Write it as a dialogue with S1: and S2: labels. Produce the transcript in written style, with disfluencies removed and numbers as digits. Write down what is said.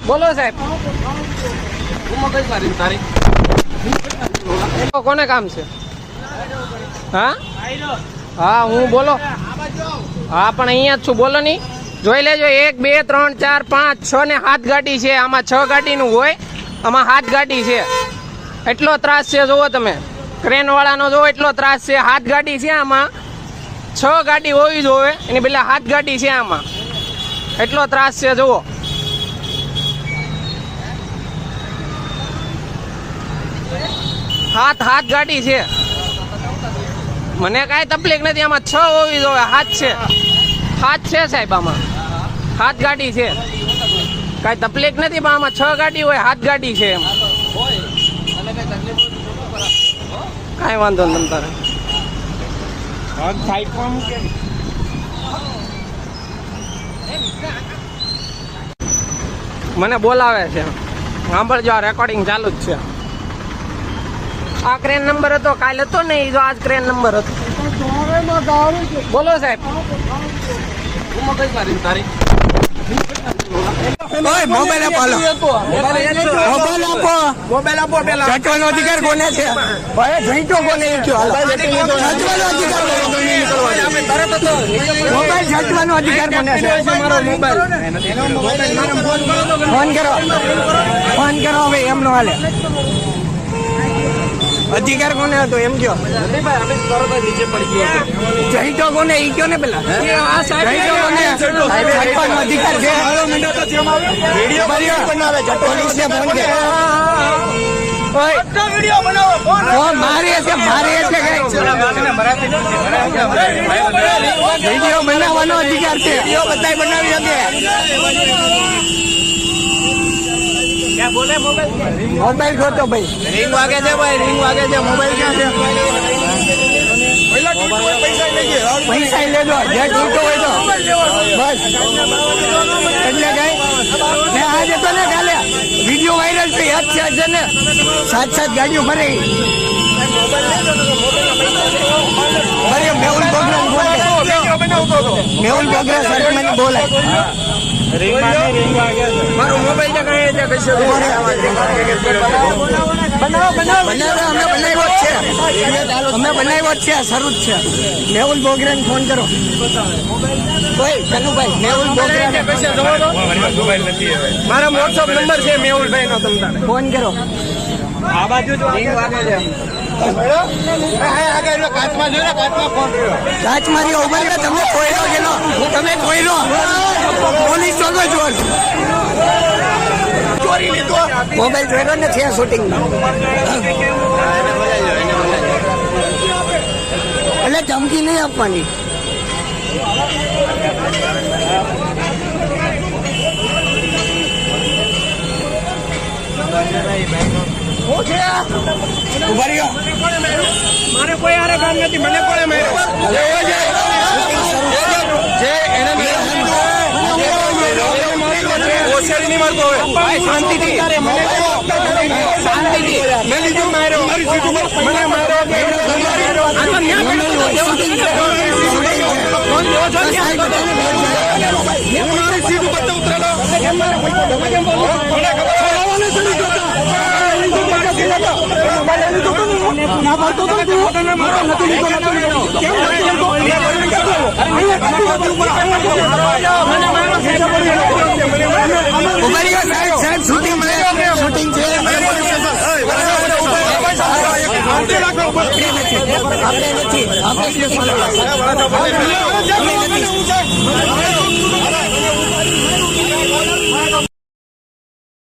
S1: બોલો સાહેબ, કોને કામ છે? હા હા હું બોલો. હા પણ અહીંયા જ છું, બોલો નહીં. જોઈ લેજો 1 2 3 4 5 6 ને 7 ગાડી છે. આમાં 6 ગાડીનું હોય, આમાં 7 ગાડી છે. એટલો ત્રાસ છે, જોવો તમે. ક્રેન વાળાનો જોવો એટલો ત્રાસ છે. 7 ગાડી છે આમાં. 6 ગાડી હોવી જોઈએ એની પેલા 7 ગાડી છે આમાં. એટલો ત્રાસ છે, જુઓ. હાથ ગાડી છે. મને કાંઈ તકલીફ નથી, આમાં 6 હોવી જોઈએ. 7 છે, 7 છે સાહેબ. આમાં 7 ગાડી છે, કાંઈ તકલીફ નથી. પણ આમાં 6 ગાડી હોય, 7 ગાડી છે એમ. કાંઈ વાંધો નહીં તારે. મને બોલાવે છે, સાંભળજો. આ રેકોર્ડિંગ ચાલુ જ છે. આ ક્રેન નંબર હતો, કાલ હતો ને, જો આજ ક્રેન નંબર હતો. બોલો સાહેબ.
S2: મોબાઈલ આપો, મોબાઈલ આપો. પેલા ચટવાનો અધિકાર કોને છે? જઈતો કોને? મોબાઈલ છટવાનો અધિકાર કોને છે? મારો મોબાઈલ ફોન કરો હવે. એમ નો હાલે. અધિકાર કોને હતો એમ કયો? જઈતો કોને? ઈ કયો ને પેલા. અધિકાર છે. પોલીસને ફોન કરે. મારે છે, મારે એટલે વિડીયો બનાવવાનો અધિકાર છે. બધા બનાવી શકે. મોબાઈલ ખોટો ભાઈ. રિંગ વાગે છે ભાઈ, રિંગ વાગે છે. મોબાઈલ ક્યાં છે? પૈસા લેજો, જે ટૂટો હોય તો બસ. એટલે કઈ આજે તો ને કાલે વિડીયો વાયરલ થઈ યાદ છે ને. 7 ગાડીઓ ભરે. મેહુલ પ્રોગ્રામ મને બોલાય. મારો મોબાઈલ અમે બનાવ્યો જ છે, શરૂ જ છે. મેહુલ બોગરા ફોન કરો. કનુભાઈ મેહુલ બોગરા મારો વોટ્સઅપ નંબર છે મેહુલભાઈ નો. તમને ફોન કરો. આ બાજુ કાચ મારી ઉભર તમે કોયરો ગયેલો, તમે કોયરો પોલીસ ચોગો ચોર ચોરી લીધો. મોબાઈલ જોયેલો ને છે શૂટિંગ એટલે ધમકી નહીં આપવાની. મારે કોઈ આરે કામ નથી. મને પણ શાંતિથી મેં લીધું. માર્યો મને મારી સીટ ઉપર ઉતરેલો. આપણે નથી.